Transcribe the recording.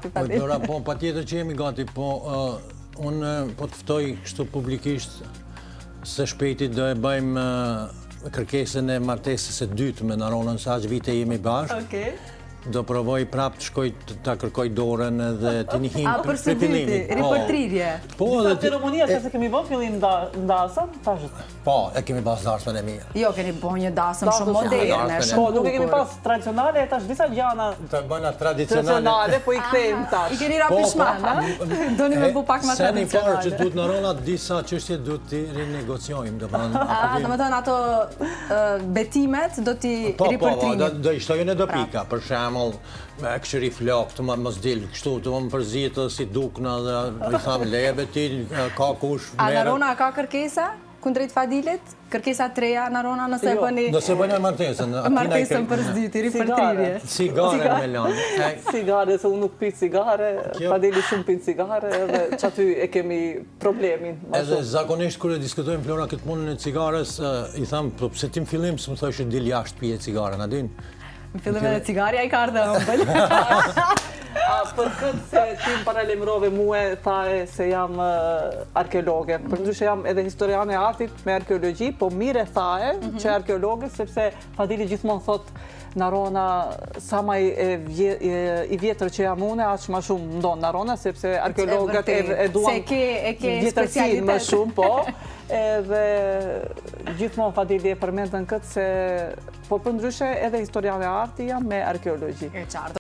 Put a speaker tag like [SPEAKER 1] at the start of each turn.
[SPEAKER 1] gati, Fadil.
[SPEAKER 2] Dora, po, pa tjetër që jemi gati, po, unë po të ftoj kështu publikisht se shpejti do e bëjmë kërkesën e martesës e dytë me Naronën, sa aq vite jemi bashkë.
[SPEAKER 1] Okej.
[SPEAKER 2] Do provoj prap të shkoj ta kërkoj dorën dhe të njihim
[SPEAKER 1] për së viti, ripërtrirje.
[SPEAKER 2] Po,
[SPEAKER 3] Sa ceremonia që se kemi bën fillim dasëm, thashët.
[SPEAKER 2] Po, e kemi pas dasmën e mirë.
[SPEAKER 1] Jo, keni bën një dasëm shumë moderne,
[SPEAKER 3] Po,
[SPEAKER 1] shumë
[SPEAKER 3] nuk e kemi
[SPEAKER 1] bukur.
[SPEAKER 3] pas tradicionale, tash disa gjana
[SPEAKER 2] Të bëna tradicionale.
[SPEAKER 3] tradicionale, po i kthejmë
[SPEAKER 1] I
[SPEAKER 3] tash.
[SPEAKER 1] keni ra pishman, a? Doni me bu pak ma
[SPEAKER 2] Se një parë që
[SPEAKER 1] tradicionale.
[SPEAKER 2] duhet në rola disa çështje duhet të rinegociojmë, do të
[SPEAKER 1] Do me thënë ato betimet do t'i
[SPEAKER 2] Po,
[SPEAKER 1] ripërtrimit.
[SPEAKER 2] do i shtojnë edhe pika, për shembull, këshëri flok, të mos del kështu, të më përzitë si dukna dhe i tham leve ti, ka kush
[SPEAKER 1] A
[SPEAKER 2] merë.
[SPEAKER 1] Narona ka kërkesa kundrejt Fadilit? Kërkesa treja, Narona, nëse e bëni
[SPEAKER 2] Nëse bëjnë martesën,
[SPEAKER 1] martesën për s'dyti, ripërtrirje.
[SPEAKER 2] Cigare me lanë.
[SPEAKER 3] Cigare, se unë nuk pi cigare, Fadili shumë pin cigare, dhe që aty e kemi problemin.
[SPEAKER 2] Edhe zakonisht kur e diskutojmë Flora këtë punën e cigares, i tham, po pse ti në fillim s'më thoshe dil jashtë pije cigare, na din?
[SPEAKER 1] Në fillim edhe cigarja i ka ardhe ëmbël.
[SPEAKER 3] Për këtë se ti më paralemrove muë, thae se jam arkeologe. Për ndryshe jam edhe historiane e artit me arkeologji, po mire thae që e arkeologe, sepse Fadili gjithmonë thot Narona, sa ma i vjetër që jam une, aq ma shumë ndonë Narona, sepse arkeologët e duan
[SPEAKER 1] Se e ke
[SPEAKER 3] vjetërsin më
[SPEAKER 1] specialitet.
[SPEAKER 3] shumë, po. Edhe gjithmonë Fadili e përmendën këtë se, po për ndryshe edhe historiane e arti jam me arkeologji.
[SPEAKER 1] E qartë.